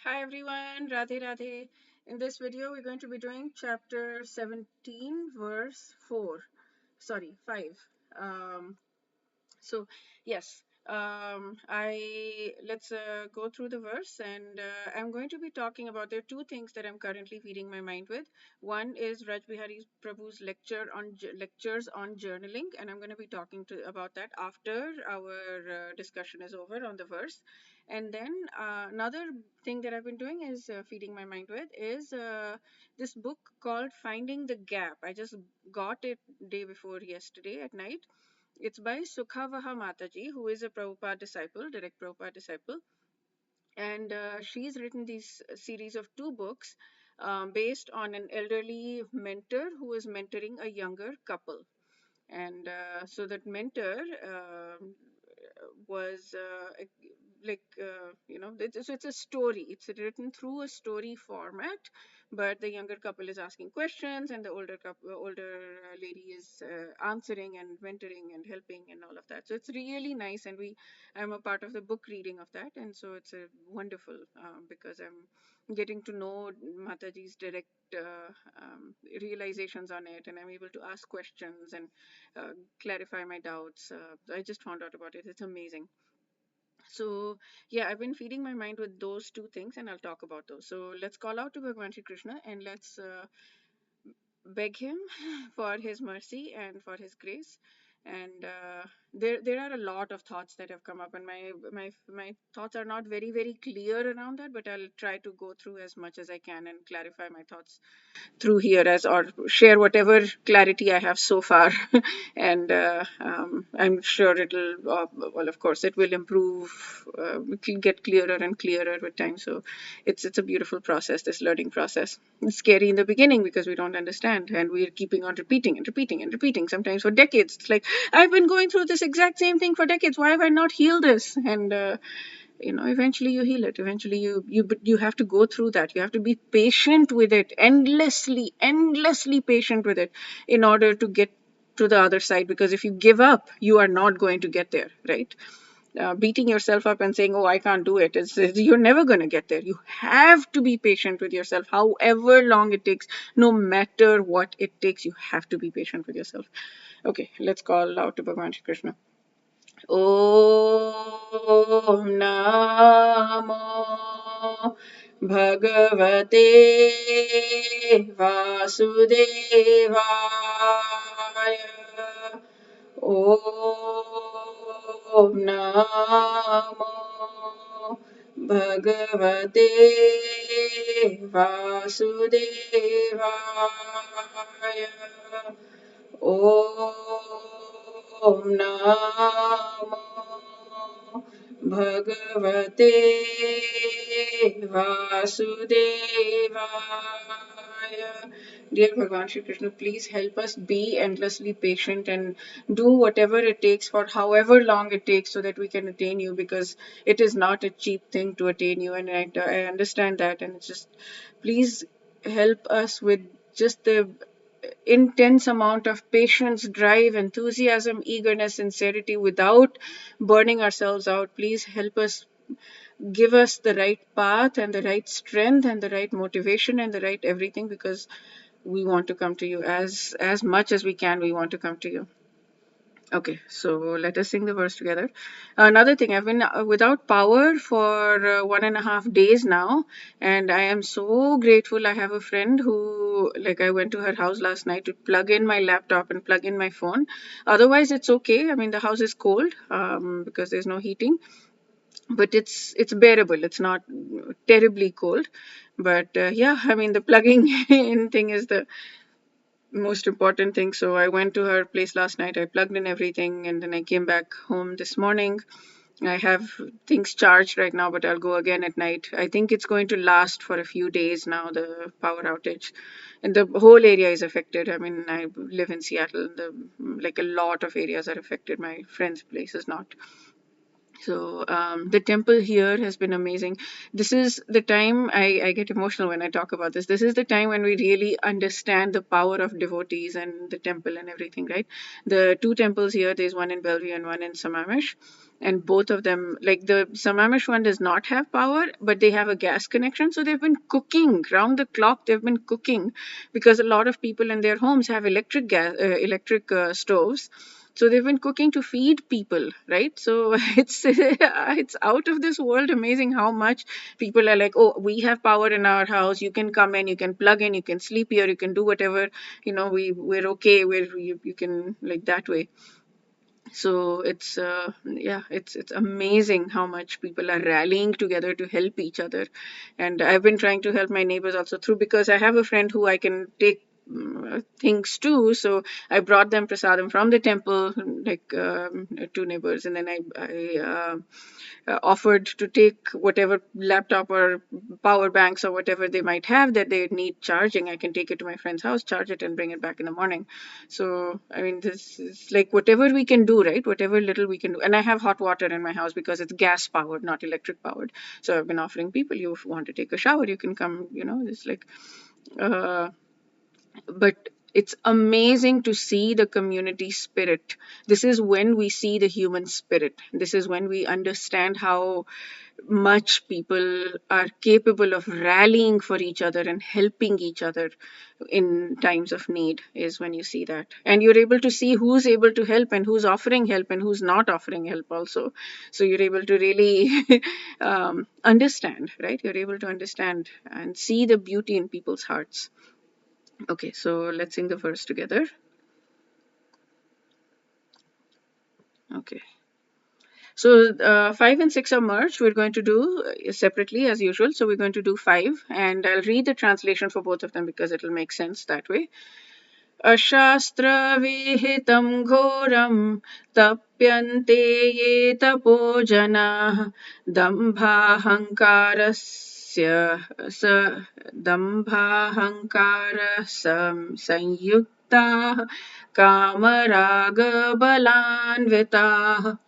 Hi everyone, Radhe Radhe. In this video, we're going to be doing chapter 17, verse 4. Sorry, 5. Um, so yes, I let's go through the verse, and I'm going to be talking about. There are two things that I'm currently feeding my mind with. One is Raj Bihari Prabhu's lectures on journaling, and I'm going to be talking about that after our discussion is over on the verse. And then another thing that I've been doing is feeding my mind with is this book called Finding the Gap. I just got it day before yesterday at night. It's by Sukhavaha Mataji, who is a Prabhupada disciple, direct Prabhupada disciple. And she's written these series of two books based on an elderly mentor who is mentoring a younger couple. And so that mentor was it's a story. It's written through a story format, but the younger couple is asking questions, and the older lady is answering and mentoring and helping and all of that. So it's really nice, and I'm a part of the book reading of that, and so it's a wonderful because I'm getting to know Mataji's direct realizations on it, and I'm able to ask questions and clarify my doubts. I just found out about it. It's amazing. So yeah, I've been feeding my mind with those two things, and I'll talk about those. So let's call out to Bhagwan Shri Krishna, and let's beg him for his mercy and for his grace. And there are a lot of thoughts that have come up, and my thoughts are not very clear around that, but I'll try to go through as much as I can and clarify my thoughts through here, as or share whatever clarity I have so far. And I'm sure it'll well, of course it will improve, get clearer and clearer with time. So it's a beautiful process, this learning process. It's scary in the beginning because we don't understand, and we're keeping on repeating and repeating and repeating, sometimes for decades. It's like, I've been going through this exact same thing for decades, why have I not healed this? And eventually you heal it. Eventually you have to go through that. You have to be patient with it, endlessly patient with it, in order to get to the other side. Because if you give up, you are not going to get there, right? Beating yourself up and saying, oh, I can't do it, you're never going to get there. You have to be patient with yourself, however long it takes. No matter what it takes, you have to be patient with yourself. Okay, let's call out to Bhagwan Shri Krishna. ॐ नमो भगवते वासुदेवाय। ॐ नमो भगवते वासुदेवाय। ॐ नमो भगवते वासुदेवाय. Dear Bhagwan Shri Krishna, please help us be endlessly patient and do whatever it takes for however long it takes so that we can attain you, because it is not a cheap thing to attain you. And I understand that. And it's just, please help us with just the intense amount of patience, drive, enthusiasm, eagerness, sincerity, without burning ourselves out. Please help us, give us the right path and the right strength and the right motivation and the right everything, because we want to come to you as much as we can. We want to come to you. Okay, so let us sing the verse together. Another thing, I've been without power for 1.5 days now, and I am so grateful. I have a friend who, like, I went to her house last night to plug in my laptop and plug in my phone. Otherwise, it's okay. I mean, the house is cold because there's no heating, but it's bearable. It's not terribly cold, but yeah, I mean, the plugging in thing is the most important thing. So I went to her place last night. I plugged in everything, and then I came back home this morning. I have things charged right now, but I'll go again at night. I think it's going to last for a few days now, the power outage. And the whole area is affected. I mean, I live in Seattle. Like, a lot of areas are affected. My friend's place is not. So the temple here has been amazing. This is the time I get emotional when I talk about this. This is the time when we really understand the power of devotees and the temple and everything, right? The two temples here, there's one in Bellevue and one in Sammamish. And both of them, like the Sammamish one does not have power, but they have a gas connection. So they've been cooking round the clock. They've been cooking because a lot of people in their homes have electric stoves, so they've been cooking to feed people, right? So it's out of this world amazing how much people are like, oh, we have power in our house, you can come in, you can plug in, you can sleep here, you can do whatever, we're okay, you can, like, that way. So it's yeah, it's amazing how much people are rallying together to help each other. And I've been trying to help my neighbors also through, because I have a friend who I can take things to. So I brought them prasadam from the temple, like, two neighbors, and then I offered to take whatever laptop or power banks or whatever they might have that they need charging. I can take it to my friend's house, charge it, and bring it back in the morning. So, I mean, this is like whatever we can do, right? Whatever little we can do. And I have hot water in my house because it's gas powered, not electric powered. So I've been offering people, you want to take a shower, you can come, it's like, uh, but it's amazing to see the community spirit. This is when we see the human spirit. This is when we understand how much people are capable of rallying for each other and helping each other in times of need, is when you see that. And you're able to see who's able to help and who's offering help and who's not offering help also. So you're able to really understand, right? You're able to understand and see the beauty in people's hearts. Okay, so let's sing the verse together. Okay. So 5 and 6 are merged. We're going to do separately as usual. So we're going to do 5, and I'll read the translation for both of them because it'll make sense that way. Ashastra vihitam ghoram tapyante ye tapo jana dambhahankarasya sa dambhahankara sanyukta kamaraga balanvita.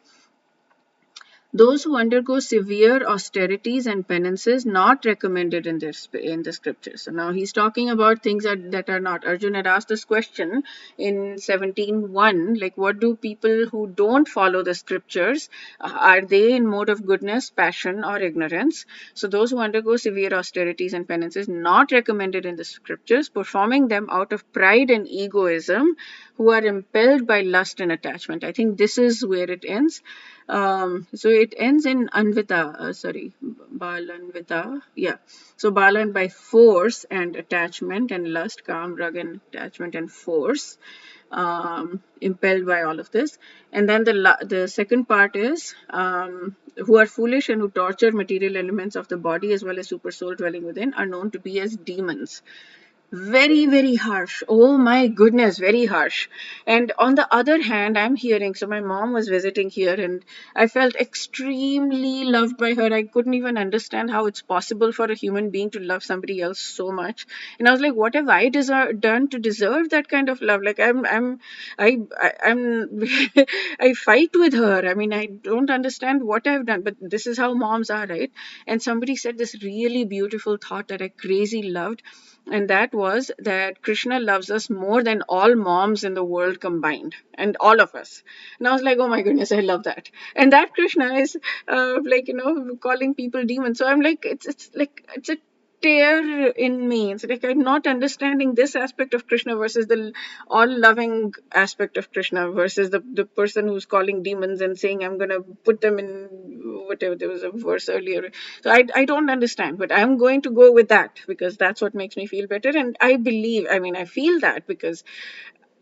Those who undergo severe austerities and penances not recommended in the scriptures. So now he's talking about things that are not. Arjuna had asked this question in 17:1, like, what do people who don't follow the scriptures, are they in mode of goodness, passion, or ignorance? So those who undergo severe austerities and penances not recommended in the scriptures, performing them out of pride and egoism, who are impelled by lust and attachment. I think this is where it ends. So it ends in Anvita, Balanvita. Yeah. So Balan by force and attachment and lust, Kam, Rag, and attachment and force, impelled by all of this. And then the second part is who are foolish and who torture material elements of the body as well as super soul dwelling within, are known to be as demons. Very, very harsh. Oh my goodness, very harsh. And on the other hand, I'm hearing, so my mom was visiting here and I felt extremely loved by her. I couldn't even understand how it's possible for a human being to love somebody else so much. And I was like, what have I done to deserve that kind of love? Like, I'm I fight with her. I mean, I don't understand what I've done, but this is how moms are, right? And somebody said this really beautiful thought that I crazy loved, and that was that Krishna loves us more than all moms in the world combined, and all of us. And I was like, oh my goodness, I love that. And that Krishna is like, calling people demons. So I'm like, it's like, it's a tear in me. It's like I'm not understanding this aspect of Krishna versus the all loving aspect of Krishna versus the person who's calling demons and saying, I'm going to put them in whatever. There was a verse earlier. So I don't understand, but I'm going to go with that because that's what makes me feel better. And I believe, I mean, I feel that because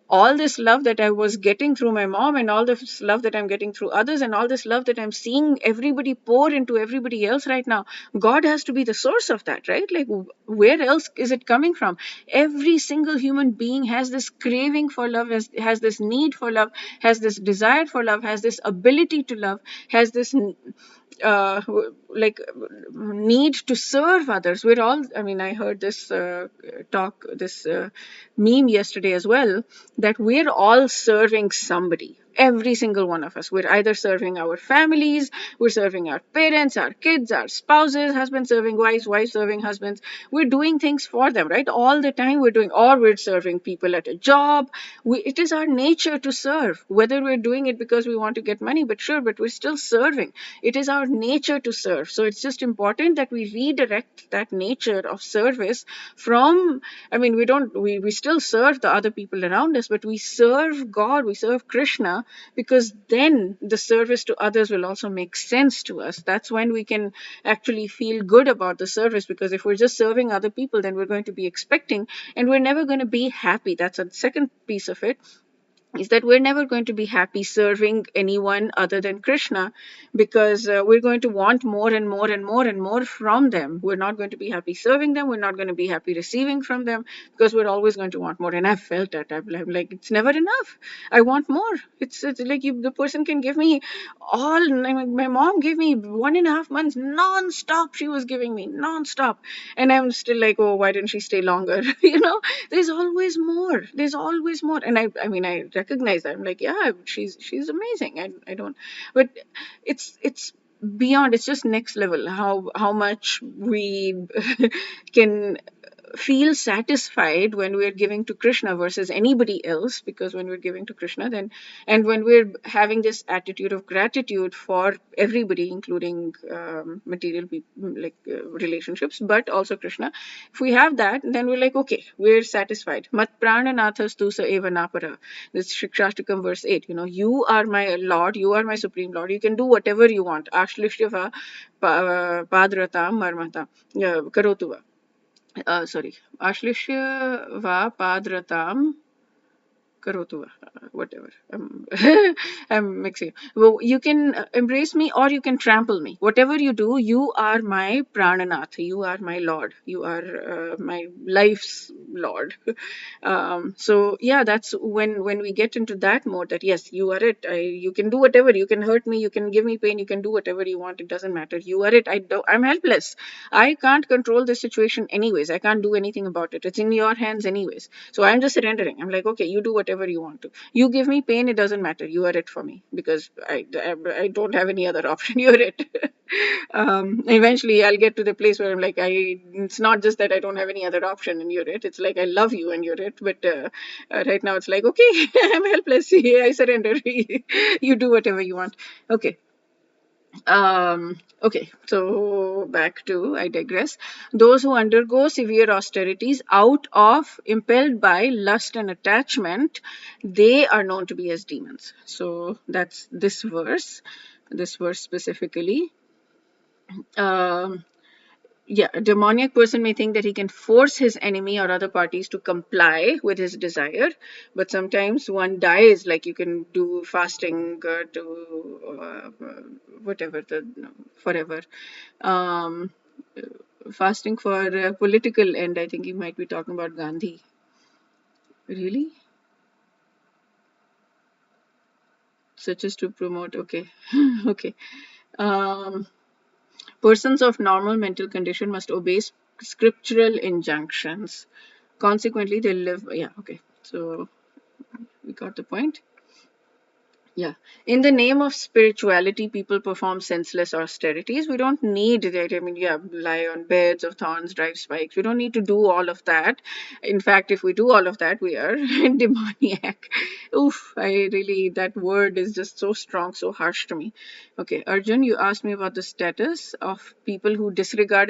all this love that I was getting through my mom, and all this love that I'm getting through others, and all this love that I'm seeing everybody pour into everybody else right now, God has to be the source of that, right? Like, where else is it coming from? Every single human being has this craving for love, has this need for love, has this desire for love, has this ability to love, has this uh, like need to serve others. We're all, I mean, I heard this talk, this meme yesterday as well, that we're all serving somebody. Every single one of us. We're either serving our families, we're serving our parents, our kids, our spouses, husbands serving wives, wives serving husbands. We're doing things for them, right? All the time we're doing, or we're serving people at a job. It is our nature to serve, whether we're doing it because we want to get money, but sure, but we're still serving. It is our nature to serve. So it's just important that we redirect that nature of service from, I mean, we still serve the other people around us, but we serve God, we serve Krishna, because then the service to others will also make sense to us. That's when we can actually feel good about the service, because if we're just serving other people, then we're going to be expecting and we're never going to be happy. That's a second piece of it, is that we're never going to be happy serving anyone other than Krishna, because we're going to want more and more and more and more from them. We're not going to be happy serving them. We're not going to be happy receiving from them, because we're always going to want more. And I've felt that. I'm like, it's never enough. I want more. It's like the person can give me all. My mom gave me 1.5 months non-stop. She was giving me non-stop. And I'm still like, oh, why didn't she stay longer? There's always more. There's always more. And I mean, I recognize that. I'm like, yeah, she's amazing. I don't, but it's beyond. It's just next level. How much we can feel satisfied when we're giving to Krishna versus anybody else, because when we're giving to Krishna, then, and when we're having this attitude of gratitude for everybody, including material people, like relationships, but also Krishna, if we have that, then we're like, okay, we're satisfied. Mat prananathas tu sa eva napara. This Shikshashtakam verse 8, you are my Lord, you are my Supreme Lord, you can do whatever you want. Ashlishyava padratam marmata karotuva. Sorry, Ashlishya va padratam karotu, whatever. I'm mixing. Well, you can embrace me or you can trample me. Whatever you do, you are my prananath. You are my Lord. You are my life's Lord. So yeah, that's when we get into that mode, that yes, you are it. You can do whatever. You can hurt me. You can give me pain. You can do whatever you want. It doesn't matter. You are it. I'm helpless. I can't control the situation anyways. I can't do anything about it. It's in your hands anyways. So I'm just surrendering. I'm like, okay, you do whatever you want to. You give me pain. It doesn't matter. You are it for me, because I don't have any other option. You're it. Eventually I'll get to the place where I'm like, it's not just that I don't have any other option and you're it. It's like, I love you and you're it. But right now it's like, okay, I'm helpless. Yeah, I surrender. You do whatever you want. Okay. Okay, so back to, I digress. Those who undergo severe austerities out of, impelled by lust and attachment, they are known to be as demons. So that's this verse specifically. Yeah, a demoniac person may think that he can force his enemy or other parties to comply with his desire, but sometimes one dies. Like, you can do fasting to whatever, forever. Um, Fasting for a political end. I think you might be talking about Gandhi. Really? Such as to promote. Okay. Okay. Um, Persons of normal mental condition must obey scriptural injunctions. Consequently, they live. Yeah, okay. So we got the point. Yeah. In the name of spirituality, people perform senseless austerities. We don't need that. I mean, yeah, lie on beds of thorns, drive spikes. We don't need to do all of that. In fact, if we do all of that, we are demoniac. Oof, that word is just so strong, so harsh to me. Okay, Arjun, you asked me about the status of people who disregard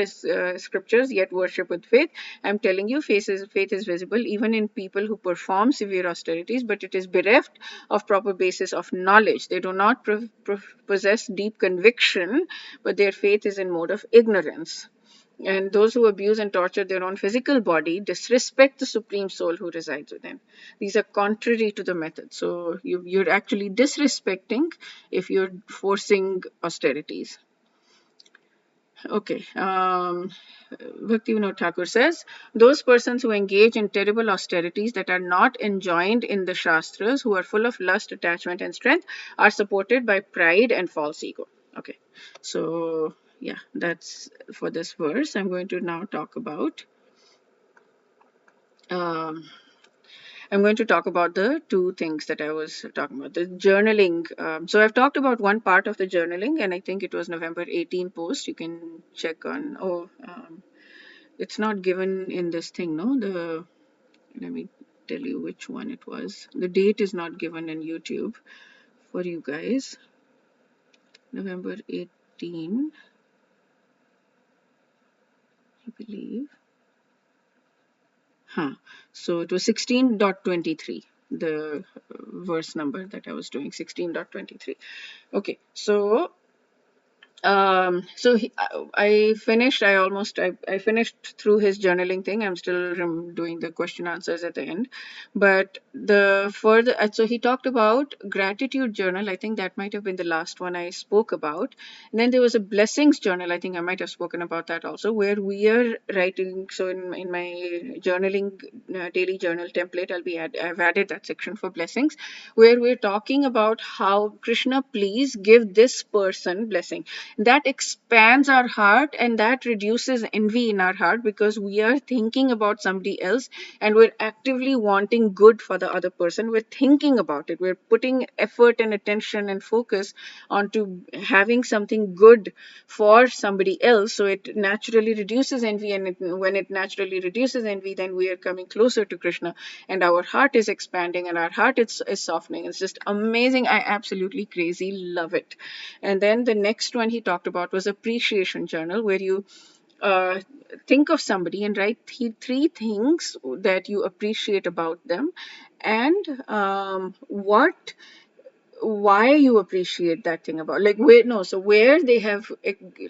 scriptures yet worship with faith. I'm telling you, faith is visible even in people who perform severe austerities, but it is bereft of proper basis of knowledge. They do not possess deep conviction, but their faith is in mode of ignorance. And those who abuse and torture their own physical body disrespect the supreme soul who resides within. These are contrary to the method. So you're actually disrespecting if you're forcing austerities. Okay. Bhaktivinoda Thakur says, those persons who engage in terrible austerities that are not enjoined in the Shastras, who are full of lust, attachment, and strength, are supported by pride and false ego. Okay. So, yeah, that's for this verse. I'm going to now talk about. Um, I'm going to talk about the two things that I was talking about. The journaling. So I've talked about one part of the journaling, and I think it was November 18 post. You can check on. It's not given in this thing, no? Let me tell you which one it was. The date is not given in YouTube for you guys. November 18, I believe. So it was 16.23, the verse number that I was doing, 16.23. Okay, so I finished. I finished through his journaling thing. I'm still doing the question answers at the end, but the further so he talked about gratitude journal. I think that might have been the last one I spoke about. And then there was a blessings journal. I think I might have spoken about that also, where we are writing. So in my journaling daily journal template, I've added that section for blessings, where we're talking about how Krishna, please give this person blessing. That expands our heart and that reduces envy in our heart, because we are thinking about somebody else and we're actively wanting good for the other person. We're thinking about it. We're putting effort and attention and focus onto having something good for somebody else. So it naturally reduces envy, and when it naturally reduces envy, then we are coming closer to Krishna, and our heart is expanding and our heart is softening. It's just amazing. I absolutely crazy love it. And then the next one he talked about was appreciation journal, where you uh, think of somebody and write three things that you appreciate about them, and what why you appreciate that thing about, like, where no so where they have,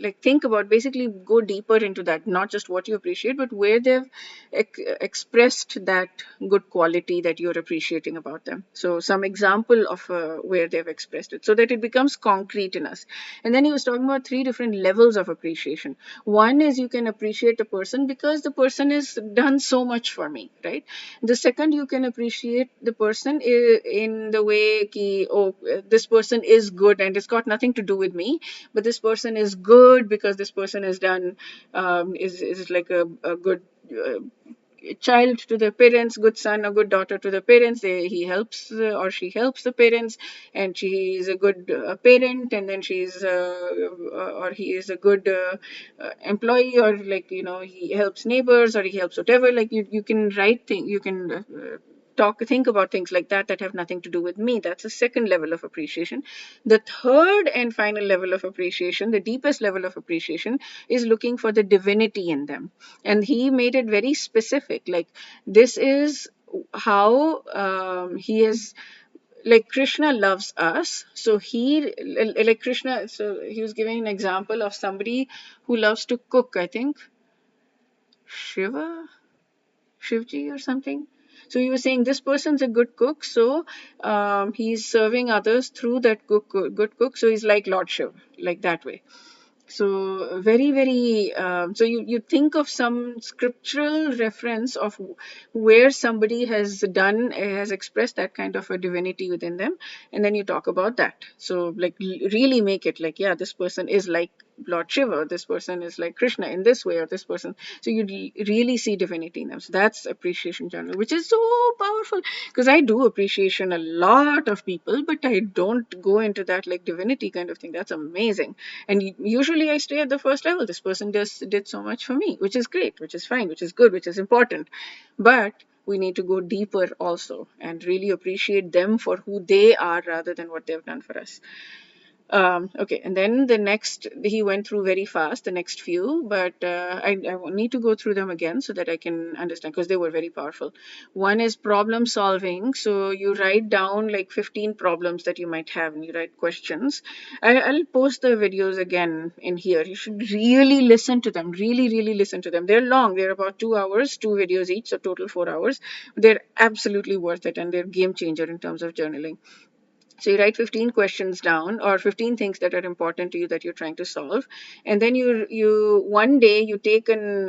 like, think about, basically go deeper into that, not just what you appreciate, but where they've expressed that good quality that you're appreciating about them. So some example of where they've expressed it, so that it becomes concrete in us. And then he was talking about three different levels of appreciation. One is you can appreciate a person because the person has done so much for me, right? The second, you can appreciate the person in the way ki, oh, this person is good and it's got nothing to do with me, but this person is good because this person has done is like a good child to the parents, good son or good daughter to the parents. He helps or she helps the parents, and she is a good parent, and then she's or he is a good employee, or, like, he helps neighbors or he helps whatever. Like, you can write things, you can think about things like that have nothing to do with me. That's the second level of appreciation. The third and final level of appreciation, the deepest level of appreciation, is looking for the divinity in them. And he made it very specific, like, this is how he is, like, Krishna loves us. So like Krishna, so he was giving an example of somebody who loves to cook, I think Shivji or something. So he was saying this person's a good cook, so he's serving others through that good cook. So he's like Lord Shiv, like that way. So very, very. So you think of some scriptural reference of where somebody has expressed that kind of a divinity within them, and then you talk about that. So, like, really make it like, yeah, this person is like Lord Shiva, this person is like Krishna in this way, or this person. So you really see divinity in them. So that's appreciation journal, which is so powerful, because I do appreciation a lot of people, but I don't go into that like divinity kind of thing. That's amazing. And usually I stay at the first level. This person did so much for me, which is great, which is fine, which is good, which is important. But we need to go deeper also and really appreciate them for who they are rather than what they've done for us. Okay, and then the next, he went through very fast, the next few, but I need to go through them again so that I can understand, because they were very powerful. One is problem solving. So you write down like 15 problems that you might have, and you write questions. I'll post the videos again in here. You should really listen to them, really, really listen to them. They're long, they're about 2 hours, two videos each, so total 4 hours. They're absolutely worth it, and they're game changer in terms of journaling. So you write 15 questions down, or 15 things that are important to you that you're trying to solve, and then you one day you take an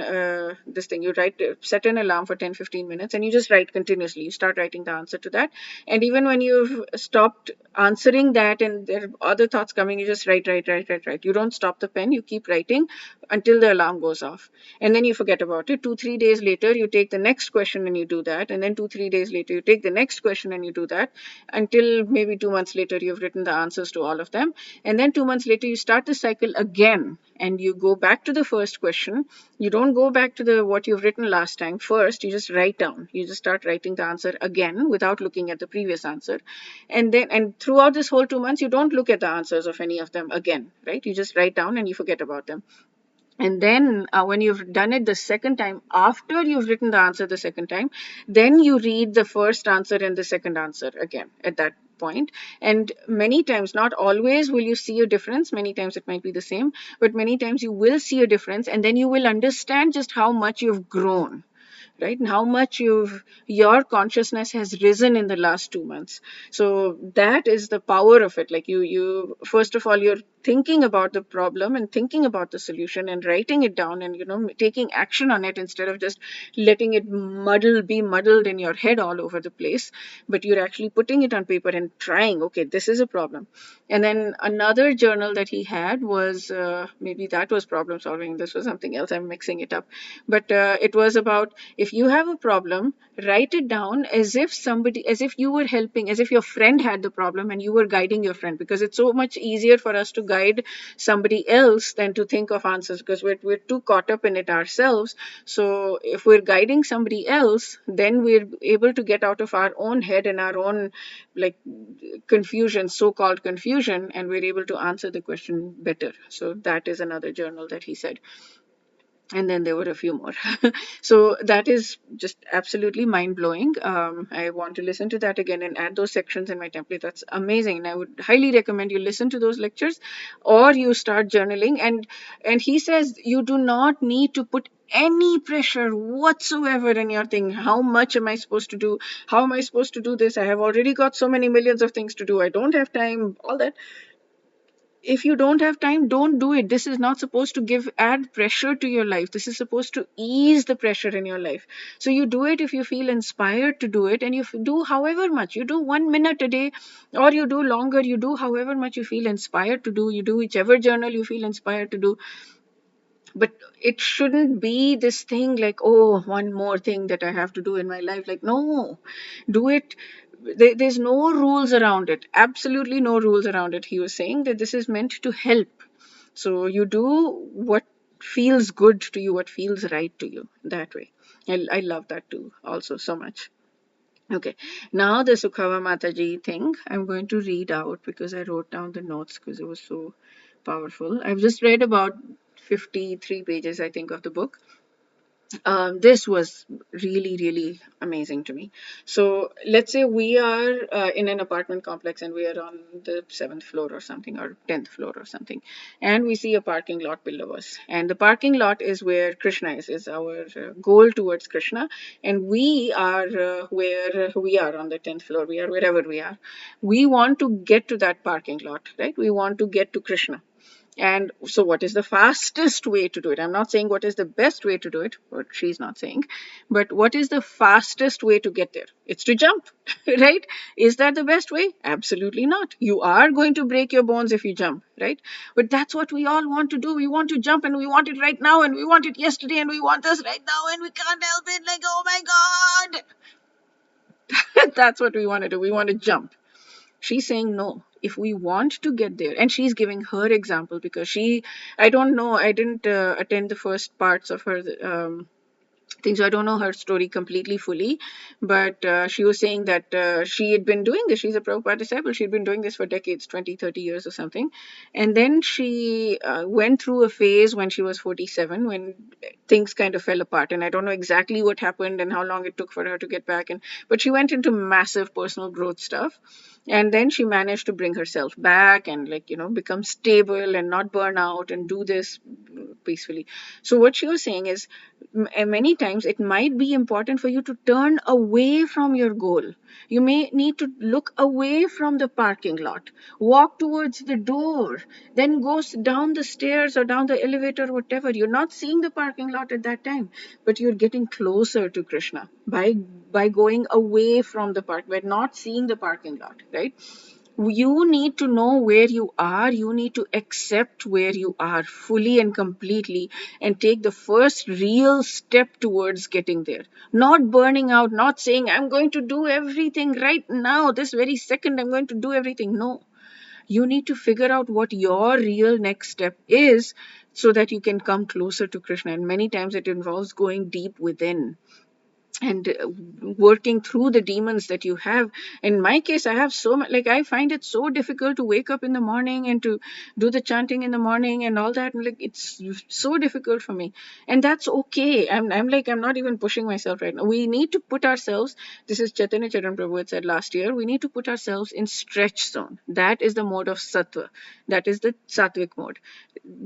this thing, you write, set an alarm for 10-15 minutes, and you just write continuously. You start writing the answer to that, and even when you've stopped answering that and there are other thoughts coming, you just write. You don't stop the pen. You keep writing until the alarm goes off, and then you forget about it. 2-3 days later, you take the next question and you do that, and then 2-3 days later, you take the next question and you do that, until maybe 2 months later you've written the answers to all of them. And then 2 months later you start the cycle again, and you go back to the first question. You don't go back to the what you've written last time first. You just write down, you just start writing the answer again without looking at the previous answer. And throughout this whole 2 months, you don't look at the answers of any of them again, right? You just write down and you forget about them. And then when you've done it the second time, after you've written the answer the second time, then you read the first answer and the second answer again at that point. And many times, not always will you see a difference. Many times it might be the same, but many times you will see a difference, and then you will understand just how much you've grown, right? And how much your consciousness has risen in the last 2 months. So that is the power of it. Like you first of all, you're thinking about the problem and thinking about the solution and writing it down, and taking action on it instead of just letting it be muddled in your head all over the place. But you're actually putting it on paper and trying, okay, this is a problem. And then another journal that he had was, maybe that was problem solving, this was something else, I'm mixing it up. But it was about, if you have a problem, write it down as if you were helping, as if your friend had the problem and you were guiding your friend, because it's so much easier for us to guide somebody else than to think of answers, because we're too caught up in it ourselves. So if we're guiding somebody else, then we're able to get out of our own head and our own, like, confusion, so-called confusion, and we're able to answer the question better. So that is another journal that he said. And then there were a few more. So that is just absolutely mind-blowing. I want to listen to that again and add those sections in my template. That's amazing, and I would highly recommend you listen to those lectures, or you start journaling. And he says you do not need to put any pressure whatsoever in your thing. How much am I supposed to do? How am I supposed to do this? I have already got so many millions of things to do. I don't have time. All that. If you don't have time, don't do it. This is not supposed to add pressure to your life. This is supposed to ease the pressure in your life. So you do it if you feel inspired to do it, and you do however much. You do 1 minute a day, or you do longer. You do however much you feel inspired to do. You do whichever journal you feel inspired to do. But it shouldn't be this thing like, oh, one more thing that I have to do in my life. Like, no, do it. There's no rules around it. Absolutely no rules around it. He was saying that this is meant to help. So you do what feels good to you, what feels right to you, that way. I love that too, also, so much. Okay, now the Sukhava Mataji thing, I'm going to read out because I wrote down the notes because it was so powerful. I've just read about 53 pages, I think, of the book. This was really, really amazing to me. So let's say we are in an apartment complex and we are on the 7th floor or something, or 10th floor or something, and we see a parking lot below us. And the parking lot is where Krishna is our goal towards Krishna. And we are where we are on the 10th floor. We are wherever we are. We want to get to that parking lot, right? We want to get to Krishna. And so what is the fastest way to do it? I'm not saying what is the best way to do it, what she's not saying, but what is the fastest way to get there? It's to jump, right? Is that the best way? Absolutely not. You are going to break your bones if you jump, right? But that's what we all want to do. We want to jump, and we want it right now, and we want it yesterday, and we want this right now, and we can't help it. Like, oh my God. That's what we want to do. We want to jump. She's saying no. If we want to get there, and she's giving her example because I don't know, I didn't attend the first parts of her thing, so I don't know her story completely fully, but she was saying that she had been doing this. She's a Prabhupada disciple. She'd been doing this for decades, 20, 30 years or something. And then she went through a phase when she was 47, when things kind of fell apart. And I don't know exactly what happened and how long it took for her to get back. But she went into massive personal growth stuff. And then she managed to bring herself back and, like, become stable and not burn out and do this peacefully. So what she was saying is, many times it might be important for you to turn away from your goal. You may need to look away from the parking lot, walk towards the door, then goes down the stairs or down the elevator, whatever. You're not seeing the parking lot at that time, but you're getting closer to Krishna by going away from the park, by not seeing the parking lot, right? You need to know where you are. You need to accept where you are fully and completely and take the first real step towards getting there. Not burning out, not saying, I'm going to do everything right now, this very second, I'm going to do everything. No. You need to figure out what your real next step is so that you can come closer to Krishna. And many times it involves going deep within and working through the demons that you have. In my case, I have so much, like, I find it so difficult to wake up in the morning and to do the chanting in the morning and all that. And like, it's so difficult for me, and that's okay. I'm like, I'm not even pushing myself right now. We need to put ourselves, this is Chaitanya Charan Prabhu had said last year, we need to put ourselves in stretch zone. That is the mode of sattva. That is the sattvic mode.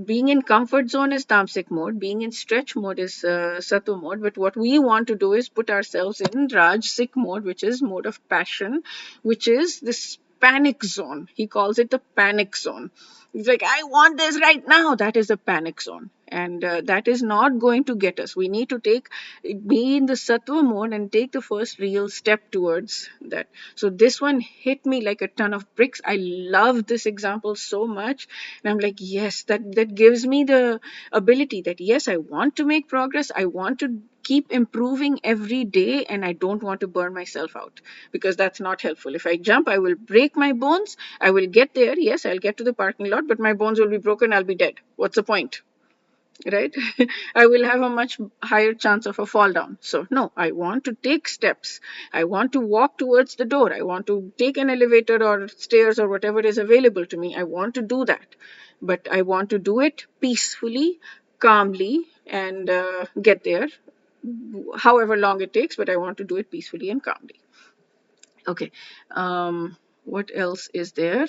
Being in comfort zone is tamasic mode. Being in stretch mode is sattva mode. But what we want to do is put ourselves in rajasic mode, which is mode of passion, which is this panic zone. He calls it the panic zone. He's like, I want this right now. That is the panic zone. And that is not going to get us. We need to be in the sattva mode and take the first real step towards that. So this one hit me like a ton of bricks. I love this example so much. And I'm like, yes, that gives me the ability that, yes, I want to make progress. I want to keep improving every day, and I don't want to burn myself out, because that's not helpful. If I jump, I will break my bones. I will get there. Yes, I'll get to the parking lot, but my bones will be broken. I'll be dead. What's the point? Right? I will have a much higher chance of a fall down. So no, I want to take steps. I want to walk towards the door. I want to take an elevator or stairs or whatever is available to me. I want to do that, but I want to do it peacefully, calmly, and get there, however long it takes, but I want to do it peacefully and calmly. Okay. What else is there?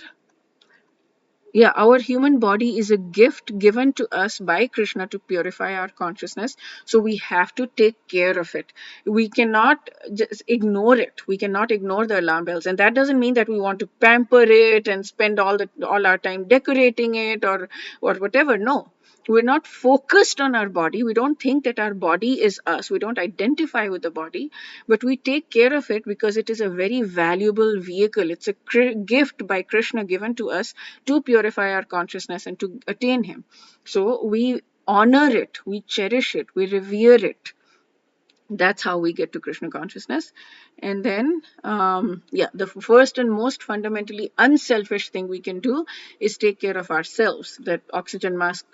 Yeah, our human body is a gift given to us by Krishna to purify our consciousness. So we have to take care of it. We cannot just ignore it. We cannot ignore the alarm bells. And that doesn't mean that we want to pamper it and spend all our time decorating it or whatever. No. We're not focused on our body. We don't think that our body is us. We don't identify with the body, but we take care of it because it is a very valuable vehicle. It's a gift by Krishna given to us to purify our consciousness and to attain Him. So we honor it, we cherish it, we revere it. That's how we get to Krishna consciousness. And then, the first and most fundamentally unselfish thing we can do is take care of ourselves. That oxygen mask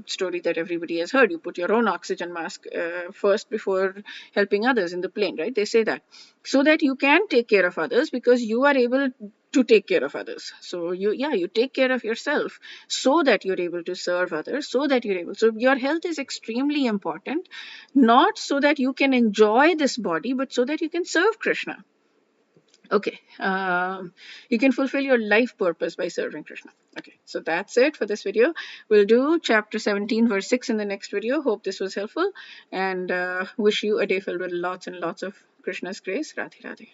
story that everybody has heard. You put your own oxygen mask first before helping others in the plane, right? They say that. So that you can take care of others, because you are able to take care of others. So you take care of yourself so that you're able to serve others, so that you're able. So your health is extremely important, not so that you can enjoy this body, but so that you can serve Krishna. Okay, you can fulfill your life purpose by serving Krishna. Okay, so that's it for this video. We'll do chapter 17, verse 6 in the next video. Hope this was helpful, and wish you a day filled with lots and lots of Krishna's grace. Radhe Radhe.